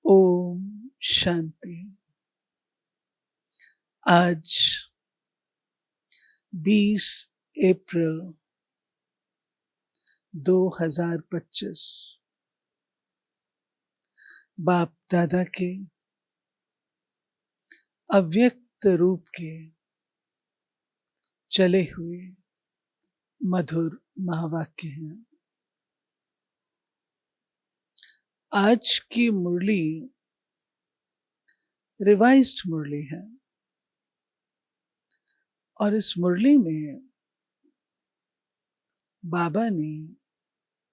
ओम शांति। आज 20 अप्रैल 2025 बाप दादा के अव्यक्त रूप के चले हुए मधुर महावाक्य हैं। आज की मुरली रिवाइज्ड मुरली है और इस मुरली में बाबा ने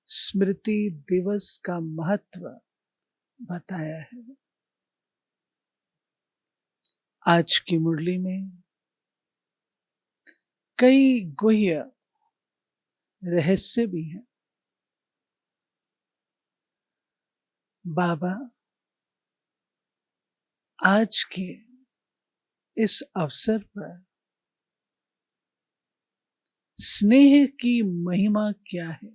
स्मृति दिवस का महत्व बताया है। आज की मुरली में कई गुह्य रहस्य भी हैं। बाबा आज के इस अवसर पर स्नेह की महिमा क्या है,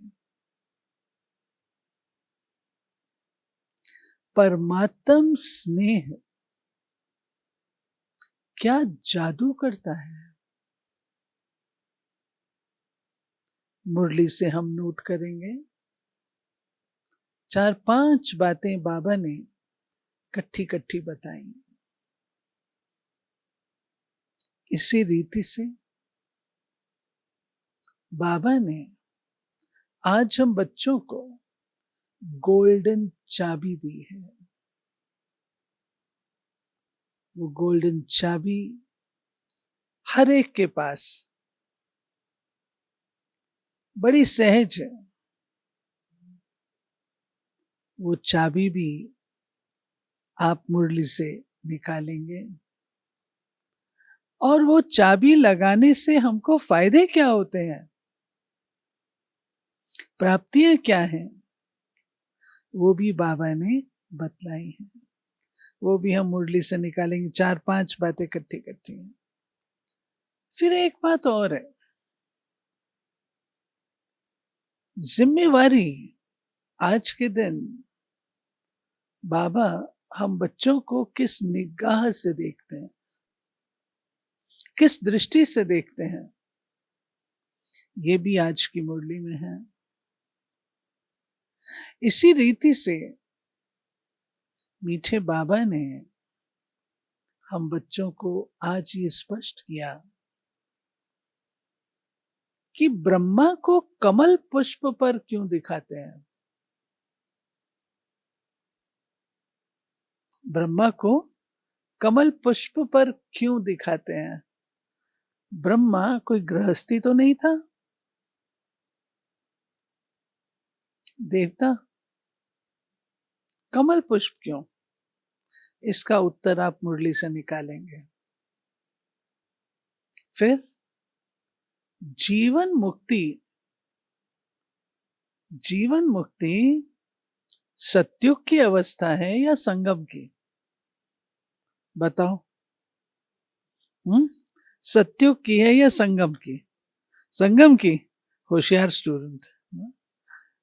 परमात्म स्नेह क्या जादू करता है, मुरली से हम नोट करेंगे। 4-5 बातें बाबा ने कट्ठी बताई। इसी रीति से बाबा ने आज हम बच्चों को गोल्डन चाबी दी है। वो गोल्डन चाबी हर एक के पास बड़ी सहज है। वो चाबी भी आप मुरली से निकालेंगे और वो चाबी लगाने से हमको फायदे क्या होते हैं, प्राप्तियां क्या हैं, वो भी बाबा ने बतलाई है। वो भी हम मुरली से निकालेंगे। 4-5 बातें इकट्ठी हैं। फिर एक बात और है, जिम्मेवारी। आज के दिन बाबा हम बच्चों को किस निगाह से देखते हैं, किस दृष्टि से देखते हैं, ये भी आज की मुरली में है। इसी रीति से मीठे बाबा ने हम बच्चों को आज ये स्पष्ट किया कि ब्रह्मा को कमल पुष्प पर क्यों दिखाते हैं। ब्रह्मा को कमल पुष्प पर क्यों दिखाते हैं। ब्रह्मा कोई गृहस्थी तो नहीं था, देवता। कमल पुष्प क्यों, इसका उत्तर आप मुरली से निकालेंगे। फिर जीवन मुक्ति सत्युग की अवस्था है या संगम की, बताओ। सत्युग की है या संगम की? संगम की। होशियार स्टूडेंट।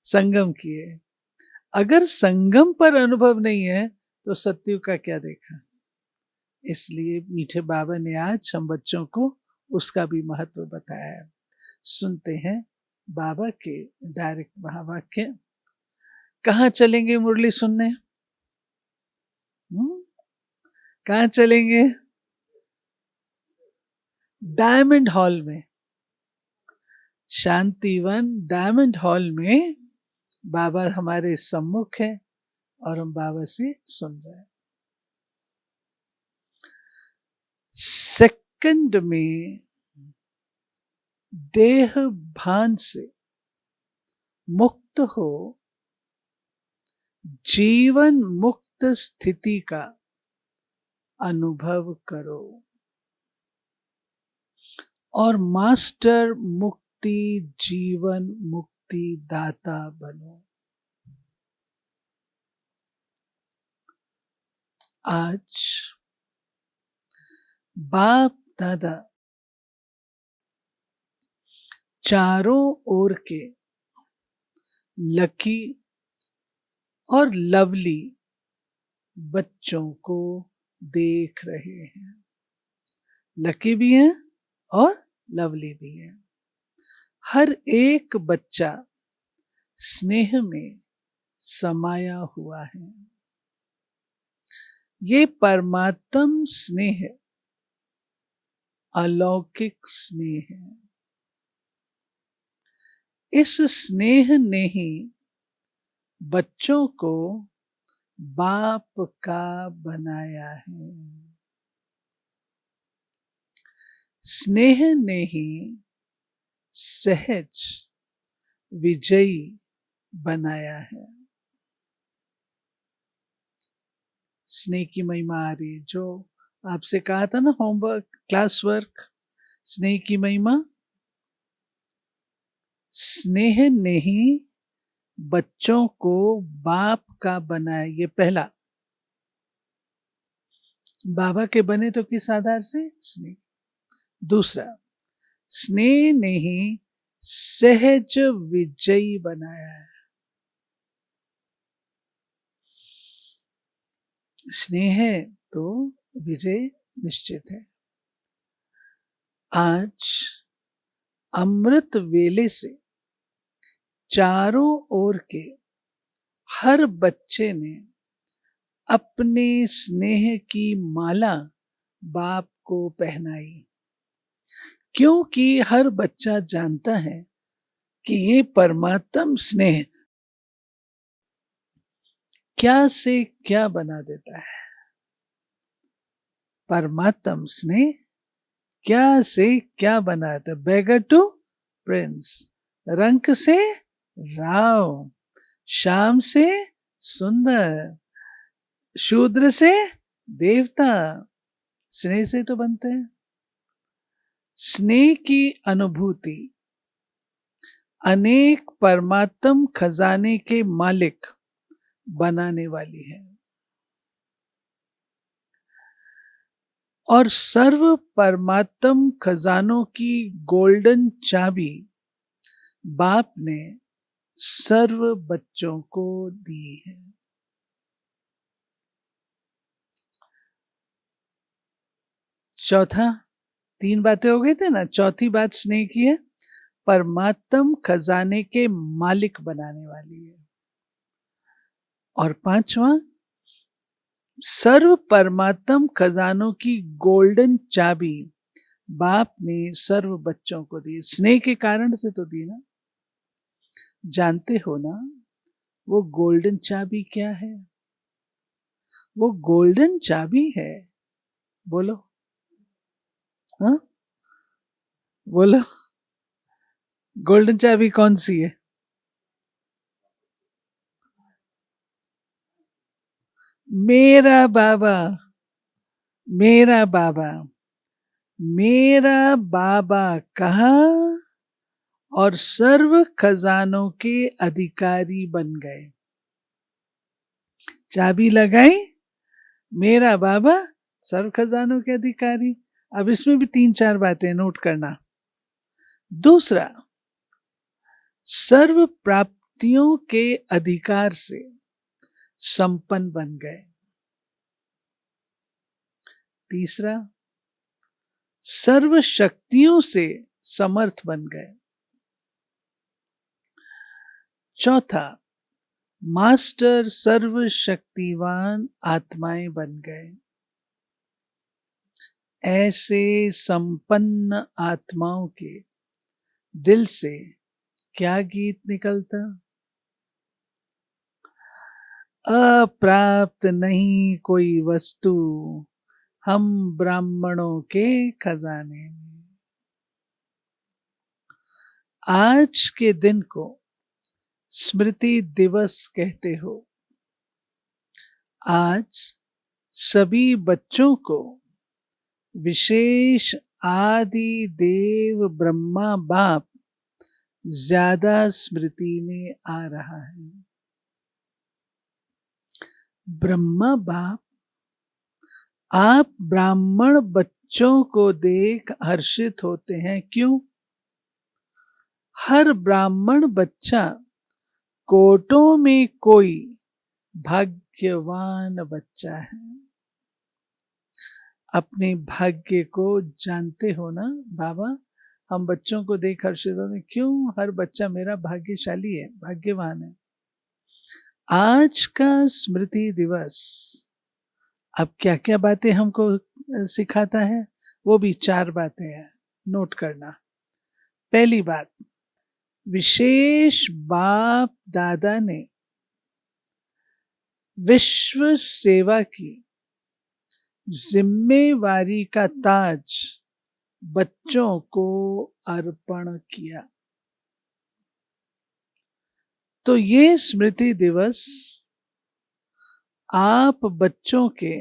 संगम की है। अगर संगम पर अनुभव नहीं है तो सत्युग का क्या देखा। इसलिए मीठे बाबा ने आज हम बच्चों को उसका भी महत्व बताया है। सुनते हैं बाबा के डायरेक्ट महावाक्य। कहाँ चलेंगे मुरली सुनने? कहाँ चलेंगे? डायमंड हॉल में, शांतिवन डायमंड हॉल में बाबा हमारे सम्मुख है और हम बाबा से सुन रहे हैं। सेकंड में देह भान से मुक्त हो जीवन मुक्त स्थिति का अनुभव करो और मास्टर मुक्ति जीवन मुक्ति दाता बनो। आज बाप दादा चारों ओर के लकी और लवली बच्चों को देख रहे हैं। लकी भी हैं और लवली भी हैं। हर एक बच्चा स्नेह में समाया हुआ है। ये परमात्म स्नेह है, अलौकिक स्नेह है। इस स्नेह ने ही बच्चों को बाप का बनाया है। स्नेह ने ही सहज विजयी बनाया है। स्नेह की महिमा आ रही है, जो आपसे कहा था ना होमवर्क, क्लास वर्क, स्नेह की महिमा। स्नेह ने ही बच्चों को बाप का बनाया। ये पहला, बाबा के बने तो किस आधार से? स्नेह। दूसरा, स्नेह ने ही सहज विजयी बनाया है। स्नेह है तो विजय निश्चित है। आज अमृत वेले से चारों ओर के हर बच्चे ने अपने स्नेह की माला बाप को पहनाई, क्योंकि हर बच्चा जानता है कि ये परमात्म स्नेह क्या से क्या बना देता है। परमात्म स्नेह क्या से क्या बनाता है। बेगर टू प्रिंस, रंक से राव, शाम से सुंदर, शूद्र से देवता, स्नेह से तो बनते हैं। स्नेह की अनुभूति अनेक परमात्म खजाने के मालिक बनाने वाली है, और सर्व परमात्म खजानों की गोल्डन चाबी बाप ने सर्व बच्चों को दी है। चौथा, तीन बातें हो गई थी ना, चौथी बात स्नेह की है, परमात्म खजाने के मालिक बनाने वाली है। और पांचवा, सर्व परमात्म खजानों की गोल्डन चाबी बाप ने सर्व बच्चों को दी। स्नेह के कारण से तो दी ना। जानते हो ना वो गोल्डन चाबी क्या है? वो गोल्डन चाबी है, बोलो, हाँ बोलो, गोल्डन चाबी कौन सी है? मेरा बाबा, मेरा बाबा, मेरा बाबा कहा और सर्व खजानों के अधिकारी बन गए। चाबी लगाई, मेरा बाबा सर्व खजानों के अधिकारी। अब इसमें भी तीन चार बातें नोट करना। दूसरा, सर्व प्राप्तियों के अधिकार से संपन्न बन गए। तीसरा, सर्व शक्तियों से समर्थ बन गए। चौथा, मास्टर सर्वशक्तिवान आत्माएं बन गए। ऐसे संपन्न आत्माओं के दिल से क्या गीत निकलता? अप्राप्त नहीं कोई वस्तु, हम ब्राह्मणों के खजाने में। आज के दिन को स्मृति दिवस कहते हो। आज सभी बच्चों को विशेष आदि देव ब्रह्मा बाप ज्यादा स्मृति में आ रहा है। ब्रह्मा बाप आप ब्राह्मण बच्चों को देख हर्षित होते हैं। क्यों? हर ब्राह्मण बच्चा कोटों में कोई भाग्यवान बच्चा है। अपने भाग्य को जानते हो ना बाबा? हम बच्चों को देख हर्षित होते हैं, क्यों? हर बच्चा मेरा भाग्यशाली है, भाग्यवान है। आज का स्मृति दिवस अब क्या क्या बातें हमको सिखाता है? वो भी 4 बातें हैं, नोट करना। पहली बात, विशेष बाप दादा ने विश्व सेवा की जिम्मेवारी का ताज बच्चों को अर्पण किया। तो ये स्मृति दिवस आप बच्चों के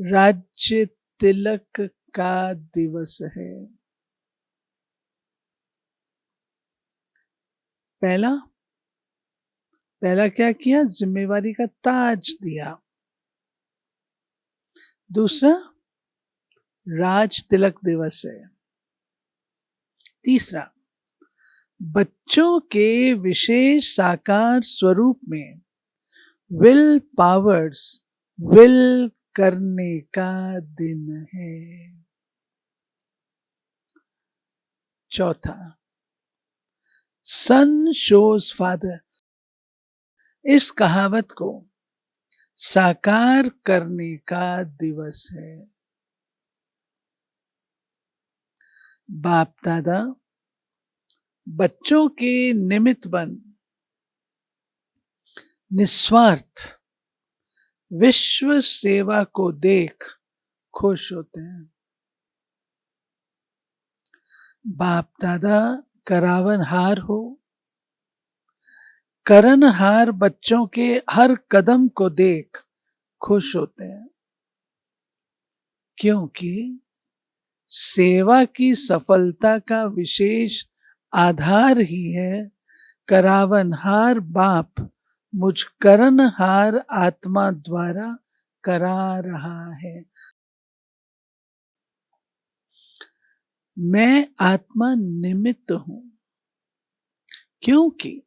राज्य तिलक का दिवस है। पहला क्या किया? जिम्मेवारी का ताज दिया। दूसरा, राज तिलक दिवस है। तीसरा, बच्चों के विशेष साकार स्वरूप में विल पावर्स विल करने का दिन है। चौथा, सन शोज फादर, इस कहावत को साकार करने का दिवस है। बाप दादा बच्चों के निमित्त बन निस्वार्थ विश्व सेवा को देख खुश होते हैं। बाप दादा करावनहार हो, करनहार बच्चों के हर कदम को देख खुश होते हैं, क्योंकि सेवा की सफलता का विशेष आधार ही है करावनहार बाप मुझ करनहार आत्मा द्वारा करा रहा है। मैं आत्मा निमित्त हूं, क्योंकि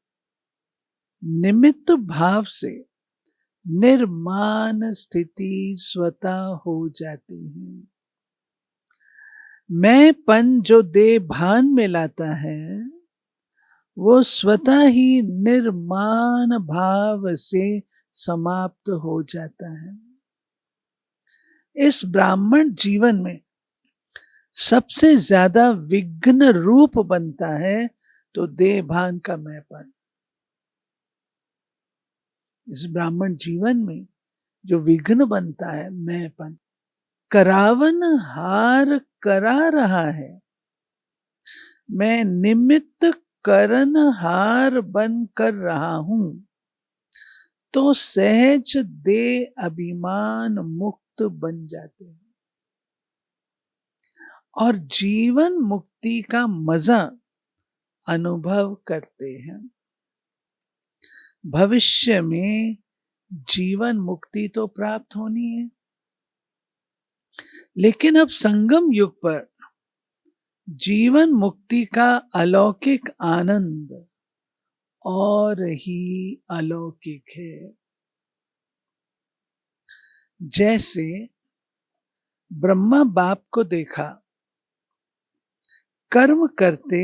निमित्त भाव से निर्माण स्थिति स्वतः हो जाती है। मैंपन जो देह भान में लाता है वो स्वतः ही निर्माण भाव से समाप्त हो जाता है। इस ब्राह्मण जीवन में सबसे ज्यादा विघ्न रूप बनता है तो देह भान का मैंपन। इस ब्राह्मण जीवन में जो विघ्न बनता है मैंपन। करावन हार करा रहा है, मैं निमित्त करन हार बन कर रहा हूं, तो सहज दे अभिमान मुक्त बन जाते हैं और जीवन मुक्ति का मजा अनुभव करते हैं। भविष्य में जीवन मुक्ति तो प्राप्त होनी है, लेकिन अब संगम युग पर जीवन मुक्ति का अलौकिक आनंद और ही अलौकिक है। जैसे ब्रह्मा बाप को देखा कर्म करते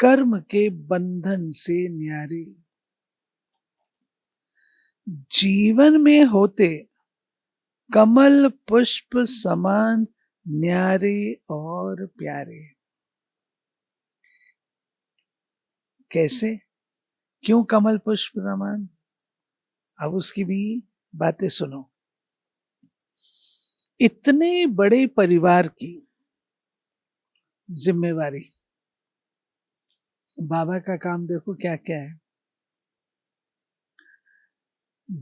कर्म के बंधन से न्यारे, जीवन में होते कमल पुष्प समान न्यारे और प्यारे। कैसे? क्यों कमल पुष्प समान? अब उसकी भी बातें सुनो। इतने बड़े परिवार की जिम्मेवारी, बाबा का काम देखो क्या क्या है।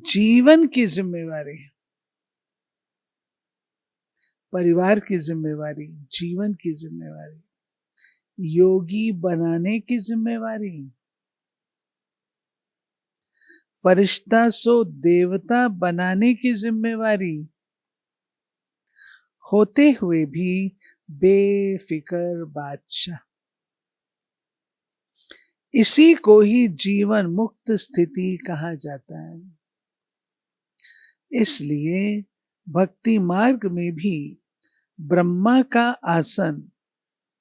जीवन की जिम्मेवारी, परिवार की जिम्मेवारी, जीवन की जिम्मेवारी, योगी बनाने की जिम्मेवारी, फरिश्ता सो देवता बनाने की जिम्मेवारी, होते हुए भी बेफिक्र बादशाह। इसी को ही जीवन मुक्त स्थिति कहा जाता है। इसलिए भक्ति मार्ग में भी ब्रह्मा का आसन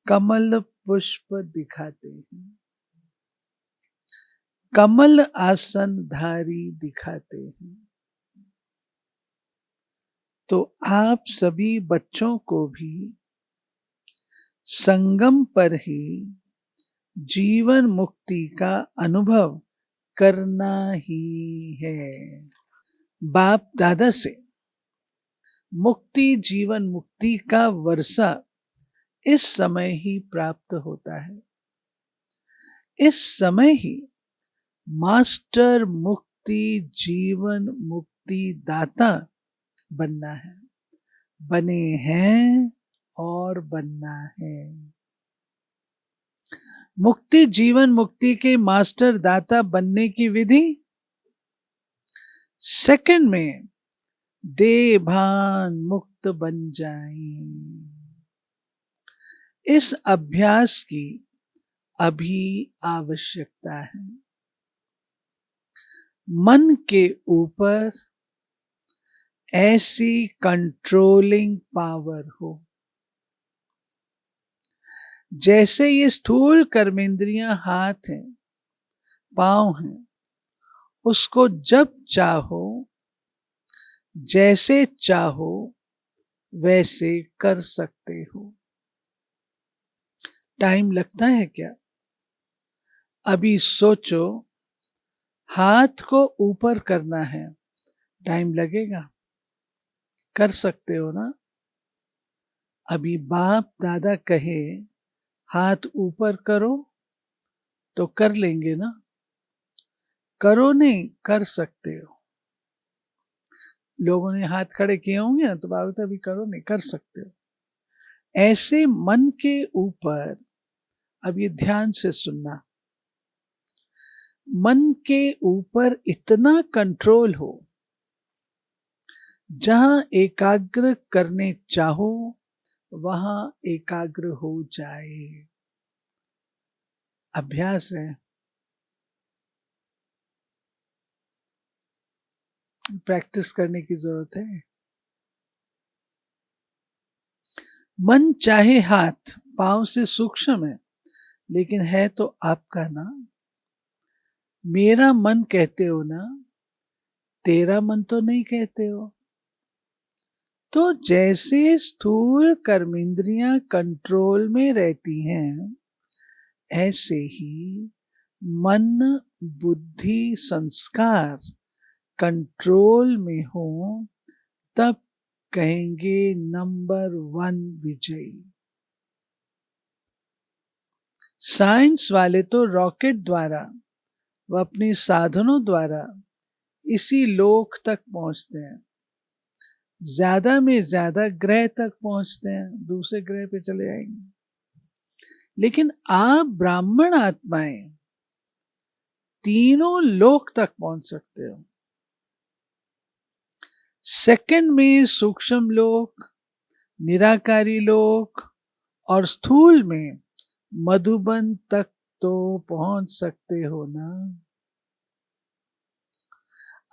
कमल पुष्प दिखाते हैं, कमल आसन धारी दिखाते हैं। तो आप सभी बच्चों को भी संगम पर ही जीवन मुक्ति का अनुभव करना ही है। बाप दादा से मुक्ति जीवन मुक्ति का वर्षा इस समय ही प्राप्त होता है। इस समय ही मास्टर मुक्ति जीवन मुक्ति दाता बनना है, बने हैं और बनना है। मुक्ति जीवन मुक्ति के मास्टर दाता बनने की विधि सेकंड में देह भान मुक्त बन जाएं। इस अभ्यास की अभी आवश्यकता है। मन के ऊपर ऐसी कंट्रोलिंग पावर हो जैसे ये स्थूल कर्मेंद्रियां हाथ हैं, पांव हैं, उसको जब चाहो जैसे चाहो वैसे कर सकते हो। टाइम लगता है क्या? अभी सोचो, हाथ को ऊपर करना है, टाइम लगेगा? कर सकते हो ना? अभी बाप दादा कहे हाथ ऊपर करो तो कर लेंगे ना? करो नहीं, कर सकते हो। लोगों ने हाथ खड़े किए होंगे ना, तो बाबा अभी करो नहीं, कर सकते हो। ऐसे मन के ऊपर अब ये ध्यान से सुनना, मन के ऊपर इतना कंट्रोल हो जहां एकाग्र करने चाहो वहां एकाग्र हो जाए। अभ्यास है, प्रैक्टिस करने की जरूरत है। मन चाहे हाथ पांव से सूक्ष्म है, लेकिन है तो आपका ना। मेरा मन कहते हो ना, तेरा मन तो नहीं कहते हो। तो जैसे स्थूल कर्मेंद्रियां कंट्रोल में रहती हैं, ऐसे ही मन बुद्धि संस्कार कंट्रोल में हो, तब कहेंगे नंबर 1 विजयी। साइंस वाले तो रॉकेट द्वारा व अपने साधनों द्वारा इसी लोक तक पहुंचते हैं, ज्यादा में ज्यादा ग्रह तक पहुंचते हैं, दूसरे ग्रह पे चले जाएंगे। लेकिन आप ब्राह्मण आत्माएं तीनों लोक तक पहुंच सकते हो। सेकंड में सूक्ष्म लोक, निराकारी लोक और स्थूल में मधुबन तक तो पहुंच सकते हो ना।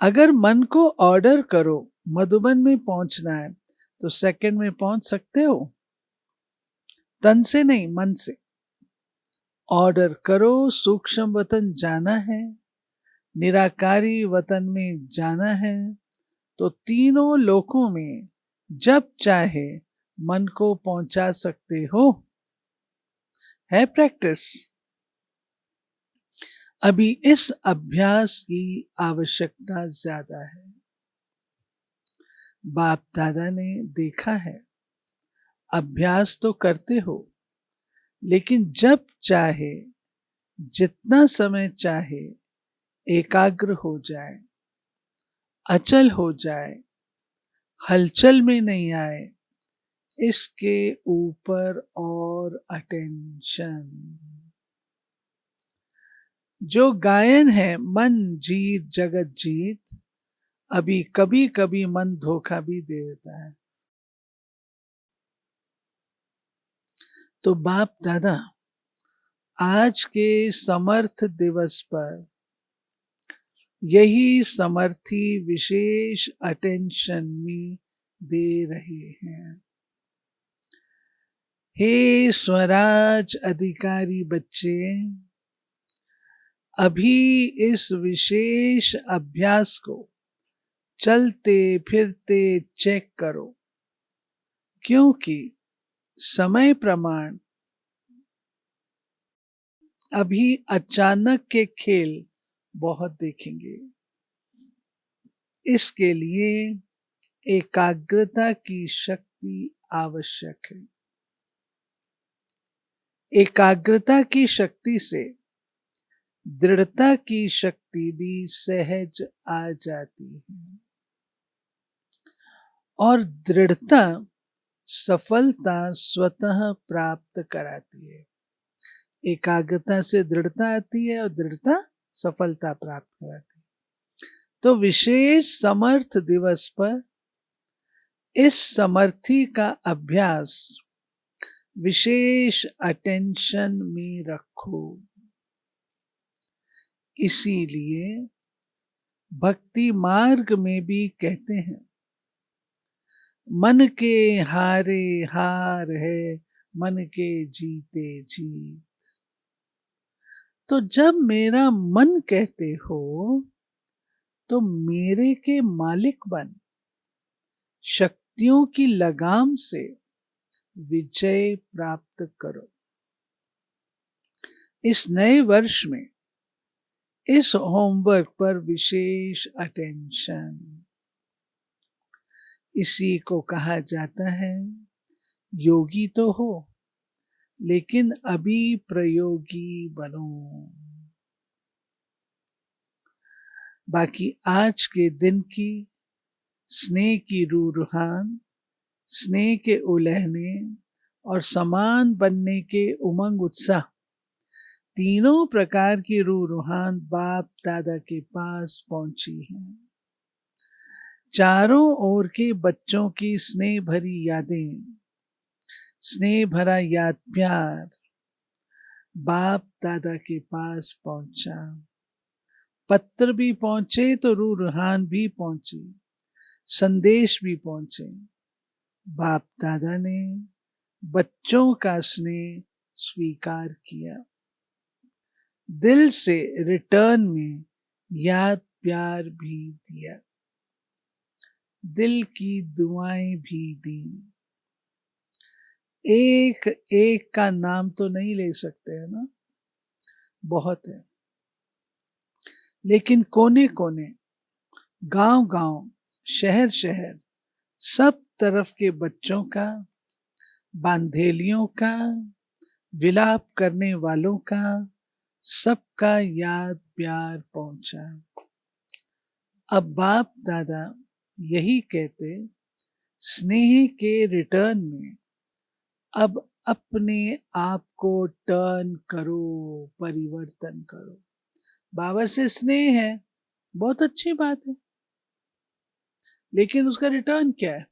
अगर मन को ऑर्डर करो मधुबन में पहुंचना है, तो सेकंड में पहुंच सकते हो। तन से नहीं, मन से ऑर्डर करो, सूक्ष्म वतन जाना है, निराकारी वतन में जाना है, तो तीनों लोकों में जब चाहे मन को पहुंचा सकते हो। है प्रैक्टिस। अभी इस अभ्यास की आवश्यकता ज्यादा है। बाप दादा ने देखा है, अभ्यास तो करते हो, लेकिन जब चाहे जितना समय चाहे एकाग्र हो जाए, अचल हो जाए, हलचल में नहीं आए, इसके ऊपर और अटेंशन। जो गायन है मन जीत जगत जीत, अभी कभी कभी मन धोखा भी दे देता है। तो बाप दादा आज के समर्थ दिवस पर यही समर्थी विशेष अटेंशन में दे रहे हैं। हे स्वराज अधिकारी बच्चे, अभी इस विशेष अभ्यास को चलते फिरते चेक करो, क्योंकि समय प्रमाण अभी अचानक के खेल बहुत देखेंगे। इसके लिए एकाग्रता की शक्ति आवश्यक है। एकाग्रता की शक्ति से दृढ़ता की शक्ति भी सहज आ जाती है और दृढ़ता सफलता स्वतः प्राप्त कराती है। एकाग्रता से दृढ़ता आती है और दृढ़ता सफलता प्राप्त कराती है। तो विशेष समर्थ दिवस पर इस समर्थी का अभ्यास विशेष अटेंशन में रखो। इसीलिए भक्ति मार्ग में भी कहते हैं, मन के हारे हार है, मन के जीते जीत। तो जब मेरा मन कहते हो तो मेरे के मालिक बन शक्तियों की लगाम से विजय प्राप्त करो। इस नए वर्ष में इस होमवर्क पर विशेष अटेंशन, इसी को कहा जाता है योगी तो हो लेकिन अभी प्रयोगी बनो। बाकी आज के दिन की स्नेह की रूहान, स्नेह के उलहने और समान बनने के उमंग उत्साह, तीनों प्रकार की रूहान बाप दादा के पास पहुंची हैं। चारों ओर के बच्चों की स्नेह भरी यादें, स्नेह भरा याद प्यार बाप दादा के पास पहुंचा। पत्र भी पहुंचे तो रूहान भी पहुंची, संदेश भी पहुंचे। बाप दादा ने बच्चों का स्नेह स्वीकार किया, दिल से रिटर्न में याद प्यार भी दिया, दिल की दुआएं भी दी। एक एक का नाम तो नहीं ले सकते है ना, बहुत है। लेकिन कोने कोने, गांव गांव, शहर शहर, सब तरफ के बच्चों का, बांधेलियों का, विलाप करने वालों का, सबका याद प्यार पहुंचा। अब बाप दादा यही कहते, स्नेह के रिटर्न में अब अपने आप को टर्न करो, परिवर्तन करो। बाबा से स्नेह है, बहुत अच्छी बात है, लेकिन उसका रिटर्न क्या है?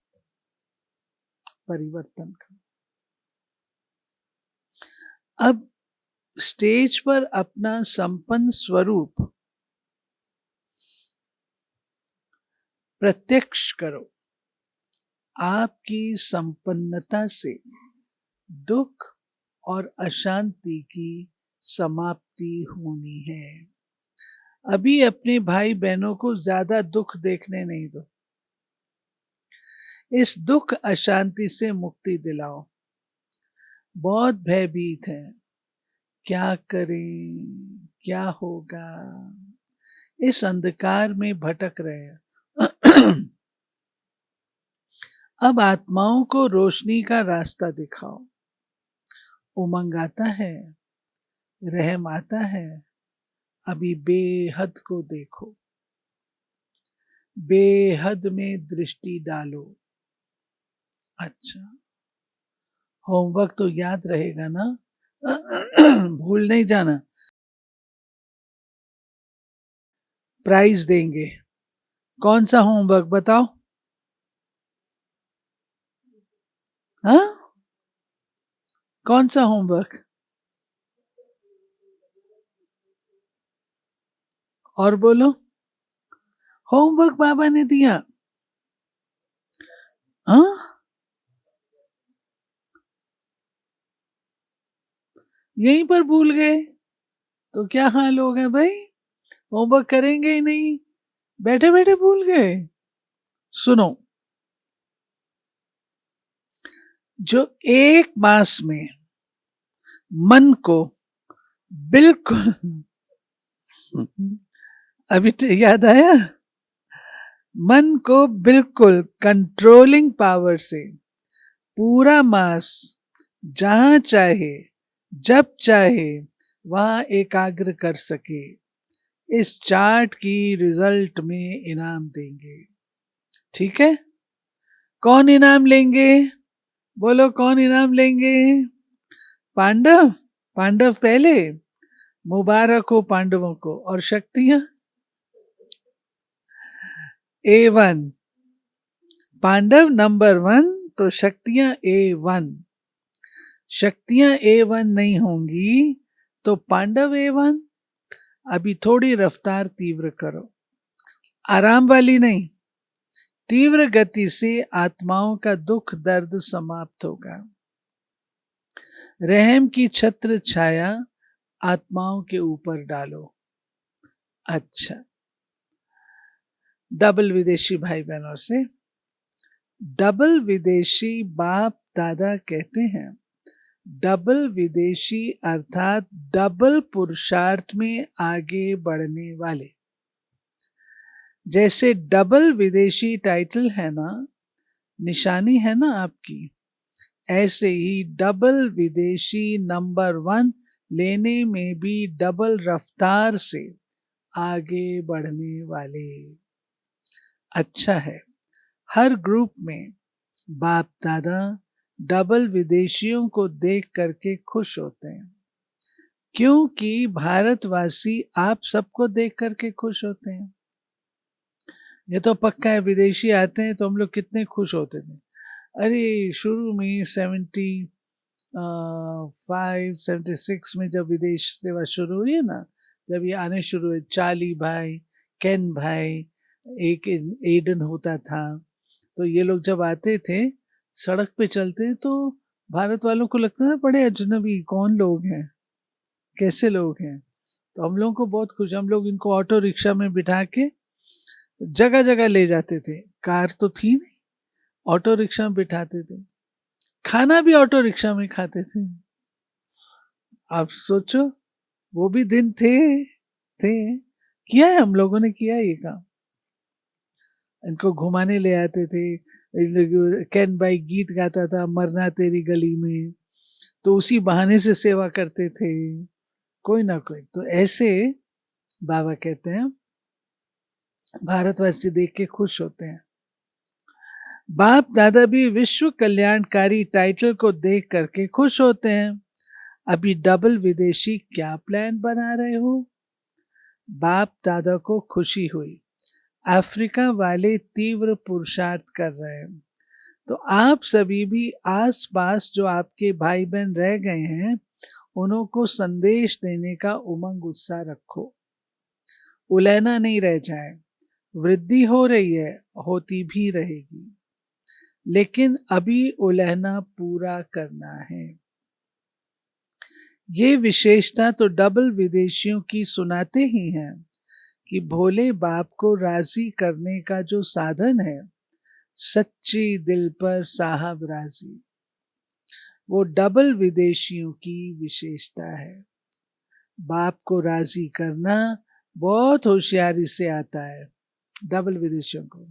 परिवर्तन का। अब स्टेज पर अपना संपन्न स्वरूप प्रत्यक्ष करो। आपकी संपन्नता से दुख और अशांति की समाप्ति होनी है। अभी अपने भाई बहनों को ज्यादा दुख देखने नहीं दो, इस दुख अशांति से मुक्ति दिलाओ। बहुत भयभीत हैं, क्या करें, क्या होगा, इस अंधकार में भटक रहे हैं। अब आत्माओं को रोशनी का रास्ता दिखाओ। उमंग आता है, रहम आता है, अभी बेहद को देखो, बेहद में दृष्टि डालो। अच्छा, होमवर्क तो याद रहेगा ना, भूल नहीं जाना। प्राइज देंगे। कौन सा होमवर्क बताओ? हाँ, कौन सा होमवर्क? और बोलो, होमवर्क बाबा ने दिया, हाँ यहीं पर भूल गए तो क्या हाल होगा भाई? होमवर्क करेंगे ही नहीं, बैठे बैठे भूल गए। सुनो, जो एक मास में मन को बिल्कुल अभी तो याद आया, मन को बिल्कुल कंट्रोलिंग पावर से पूरा मास जहां चाहे जब चाहे वहां एकाग्र कर सके, इस चार्ट की रिजल्ट में इनाम देंगे। ठीक है, कौन इनाम लेंगे? बोलो कौन इनाम लेंगे? पांडव, पांडव पहले, मुबारक हो पांडवों को। और शक्तियां A1, पांडव नंबर 1 तो शक्तियां A1। शक्तियां A1 नहीं होंगी तो पांडव A1। अभी थोड़ी रफ्तार तीव्र करो, आराम वाली नहीं, तीव्र गति से आत्माओं का दुख दर्द समाप्त होगा। रहम की छत्र छाया आत्माओं के ऊपर डालो। अच्छा, डबल विदेशी भाई बहनों से, डबल विदेशी बाप दादा कहते हैं, डबल विदेशी अर्थात डबल पुरुषार्थ में आगे बढ़ने वाले। जैसे डबल विदेशी टाइटल है ना, निशानी है ना आपकी, ऐसे ही डबल विदेशी नंबर 1 लेने में भी डबल रफ्तार से आगे बढ़ने वाले। अच्छा है, हर ग्रुप में बाप दादा डबल विदेशियों को देख करके खुश होते हैं, क्योंकि भारतवासी आप सबको देख करके खुश होते हैं। ये तो पक्का है, विदेशी आते हैं तो हम लोग कितने खुश होते थे। अरे शुरू में 76 में जब विदेश सेवा शुरू हुई है ना, जब ये आने शुरू हुए, चार्ली भाई, केन भाई, एक एडन होता था, तो ये लोग जब आते थे सड़क पे चलते तो भारत वालों को लगता था बड़े अजनबी, कौन लोग हैं, कैसे लोग हैं। तो हम लोगों को बहुत खुश, हम लोग इनको ऑटो रिक्शा में बिठा के जगह जगह ले जाते थे। कार तो थी नहीं, ऑटो रिक्शा में बिठाते थे, खाना भी ऑटो रिक्शा में खाते थे। आप सोचो, वो भी दिन थे किया है, हम लोगों ने किया ये काम। इनको घुमाने ले आते थे, कैन भाई गीत गाता था मरना तेरी गली में, तो उसी बहाने से सेवा करते थे कोई ना कोई। तो ऐसे बाबा कहते हैं भारतवासी देख के खुश होते हैं। बाप दादा भी विश्व कल्याणकारी टाइटल को देख करके खुश होते हैं। अभी डबल विदेशी क्या प्लान बना रहे हो? बाप दादा को खुशी हुई, अफ्रीका वाले तीव्र पुरुषार्थ कर रहे हैं, तो आप सभी भी आस पास जो आपके भाई बहन रह गए हैं उनको संदेश देने का उमंग उत्साह रखो, उलहना नहीं रह जाए। वृद्धि हो रही है, होती भी रहेगी, लेकिन अभी उलहना पूरा करना है। ये विशेषता तो डबल विदेशियों की सुनाते ही हैं कि भोले बाप को राजी करने का जो साधन है, सच्ची दिल पर साहब राजी, वो डबल विदेशियों की विशेषता है। बाप को राजी करना बहुत होशियारी से आता है डबल विदेशियों को।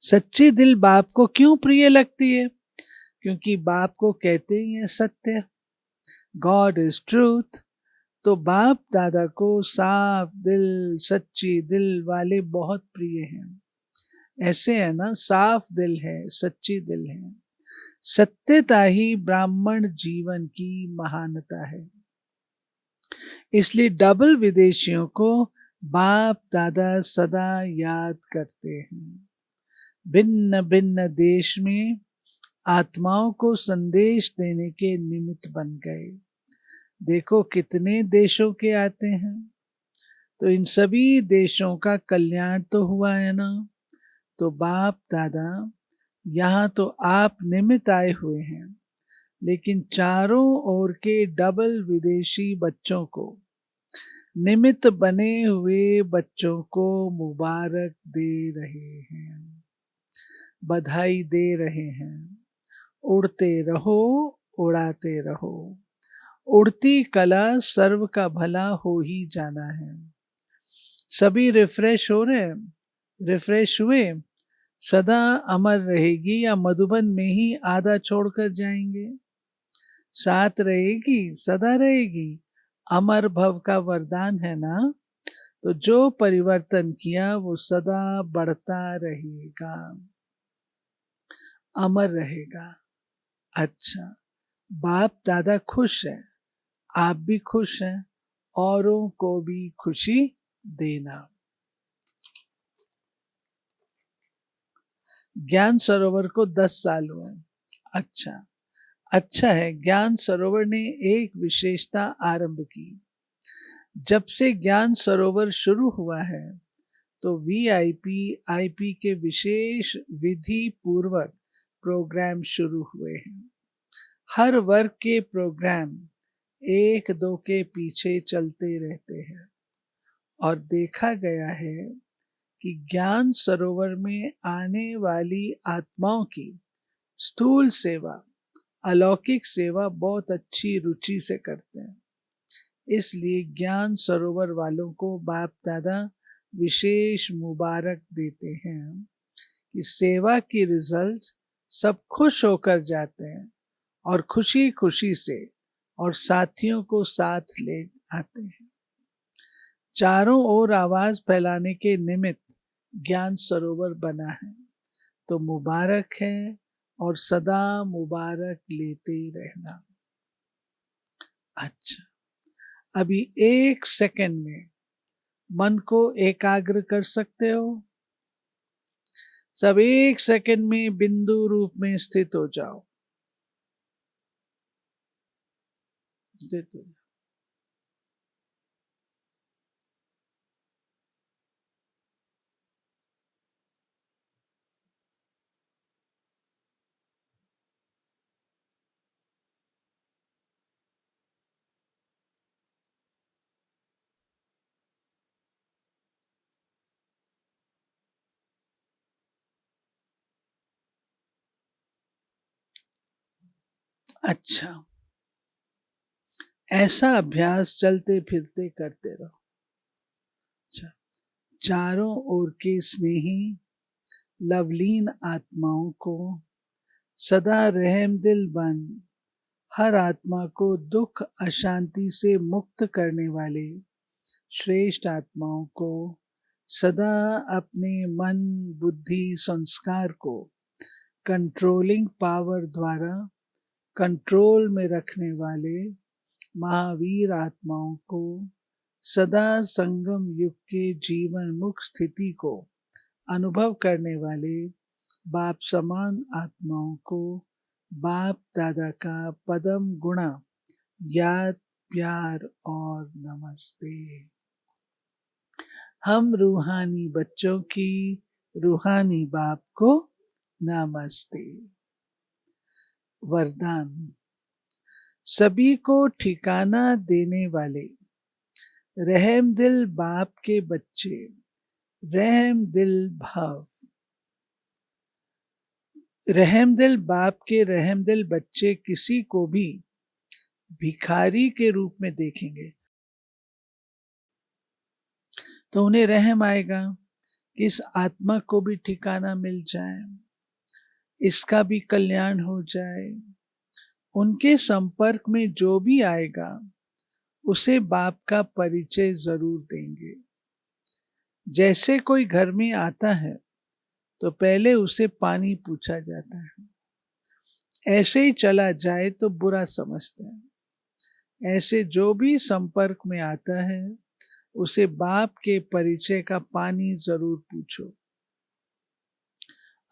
सच्ची दिल बाप को क्यों प्रिय लगती है? क्योंकि बाप को कहते ही है सत्य, गॉड इज ट्रूथ। तो बाप दादा को साफ दिल सच्ची दिल वाले बहुत प्रिय हैं। ऐसे है ना, साफ दिल है, सच्ची दिल है, सत्यता ही ब्राह्मण जीवन की महानता है। इसलिए डबल विदेशियों को बाप दादा सदा याद करते हैं। भिन्न भिन्न देश में आत्माओं को संदेश देने के निमित्त बन गए। देखो कितने देशों के आते हैं, तो इन सभी देशों का कल्याण तो हुआ है ना। तो बाप दादा यहाँ तो आप निमित्त आए हुए हैं, लेकिन चारों ओर के डबल विदेशी बच्चों को, निमित्त बने हुए बच्चों को मुबारक दे रहे हैं, बधाई दे रहे हैं। उड़ते रहो, उड़ाते रहो। उड़ती कला सर्व का भला हो ही जाना है। सभी रिफ्रेश हो रहे हैं, रिफ्रेश हुए। सदा अमर रहेगी या मधुबन में ही आधा छोड़कर जाएंगे? साथ रहेगी, सदा रहेगी। अमर भव का वरदान है ना। तो जो परिवर्तन किया वो सदा बढ़ता रहेगा, अमर रहेगा। अच्छा, बाप दादा खुश है, आप भी खुश हैं, औरों को भी खुशी देना। ज्ञान सरोवर को 10 साल हुए। अच्छा, अच्छा है। ज्ञान सरोवर ने एक विशेषता आरंभ की। जब से ज्ञान सरोवर शुरू हुआ है तो वीआईपी आईपी के विशेष विधि पूर्वक प्रोग्राम शुरू हुए हैं। हर वर्ग के प्रोग्राम एक दो के पीछे चलते रहते हैं और देखा गया है कि ज्ञान सरोवर में आने वाली आत्माओं की स्थूल सेवा, अलौकिक सेवा बहुत अच्छी रुचि से करते हैं। इसलिए ज्ञान सरोवर वालों को बाप दादा विशेष मुबारक देते हैं कि सेवा की रिजल्ट सब खुश होकर जाते हैं और खुशी खुशी से और साथियों को साथ ले आते हैं। चारों ओर आवाज फैलाने के निमित्त ज्ञान सरोवर बना है। तो मुबारक है और सदा मुबारक लेते रहना। अच्छा, अभी 1 सेकंड में मन को एकाग्र कर सकते हो। सब 1 सेकंड में बिंदु रूप में स्थित हो जाओ। स्थित हो जाओ। अच्छा, ऐसा अभ्यास चलते फिरते करते रहो। अच्छा, चारों ओर के स्नेही लवलीन आत्माओं को सदा रहम दिल बन हर आत्मा को दुख अशांति से मुक्त करने वाले श्रेष्ठ आत्माओं को सदा अपने मन बुद्धि संस्कार को कंट्रोलिंग पावर द्वारा कंट्रोल में रखने वाले महावीर आत्माओं को सदा संगम युग के जीवन मुक्त स्थिति को अनुभव करने वाले बाप समान आत्माओं को बाप दादा का पदम गुणा याद प्यार और नमस्ते। हम रूहानी बच्चों की रूहानी बाप को नमस्ते। वरदान, सभी को ठिकाना देने वाले रहम दिल बाप के बच्चे, रहम दिल भाव, रहम दिल बाप के रहम दिल बच्चे किसी को भी भिखारी के रूप में देखेंगे तो उन्हें रहम आएगा कि इस आत्मा को भी ठिकाना मिल जाए, इसका भी कल्याण हो जाए। उनके संपर्क में जो भी आएगा उसे बाप का परिचय जरूर देंगे। जैसे कोई घर में आता है तो पहले उसे पानी पूछा जाता है, ऐसे ही चला जाए तो बुरा समझते हैं। ऐसे जो भी संपर्क में आता है उसे बाप के परिचय का पानी जरूर पूछो।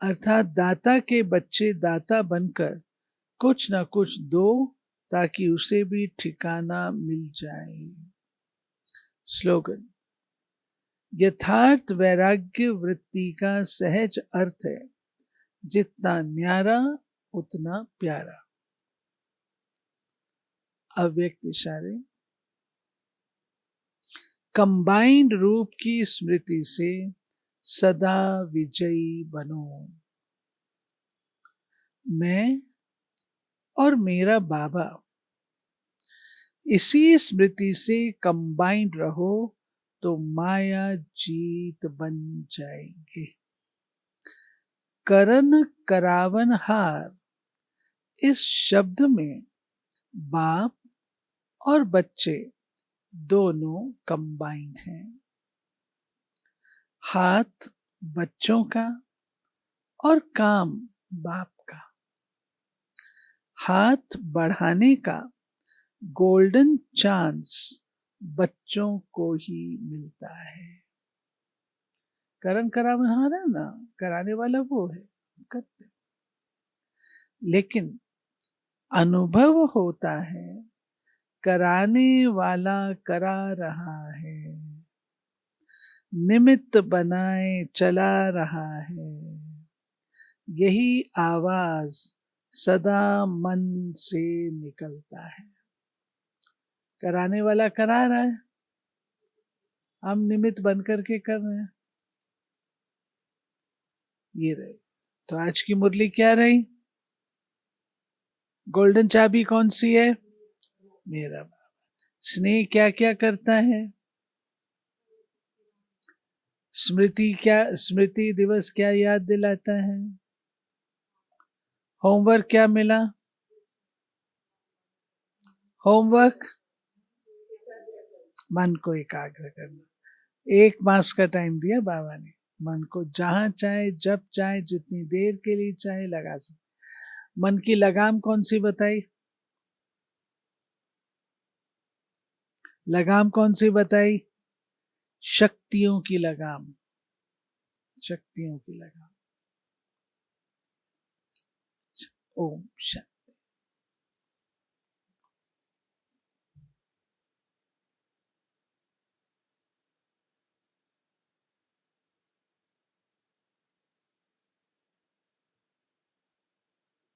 अर्थात दाता के बच्चे दाता बनकर कुछ न कुछ दो ताकि उसे भी ठिकाना मिल जाए। स्लोगन, यथार्थ वैराग्य वृत्ति का सहज अर्थ है, जितना न्यारा उतना प्यारा। अव्यक्त इशारे। कंबाइंड रूप की स्मृति से सदा विजयी बनो। मैं और मेरा बाबा, इसी स्मृति से कंबाइंड रहो तो माया जीत बन जाएंगे। करन करावन हार, इस शब्द में बाप और बच्चे दोनों कंबाइंड हैं। हाथ बच्चों का और काम बाप का। हाथ बढ़ाने का गोल्डन चांस बच्चों को ही मिलता है। करण करावन हार है ना, कराने वाला वो है, करते। लेकिन अनुभव होता है कराने वाला करा रहा है, निमित्त बनाए चला रहा है। यही आवाज सदा मन से निकलता है। कराने वाला करा रहा है, हम निमित्त बन करके कर रहे हैं। ये रही। तो आज की मुरली क्या रही? गोल्डन चाबी कौन सी है? मेरा बाबा। स्नेह क्या क्या करता है? स्मृति क्या, स्मृति दिवस क्या याद दिलाता है? होमवर्क क्या मिला? होमवर्क मन को एकाग्र करना। 1 मास का टाइम दिया बाबा ने, मन को जहां चाहे जब चाहे जितनी देर के लिए चाहे लगा सकते। मन की लगाम कौन सी बताई? लगाम कौन सी बताई? शक्तियों की लगाम, शक्तियों की लगाम। ओम शांति।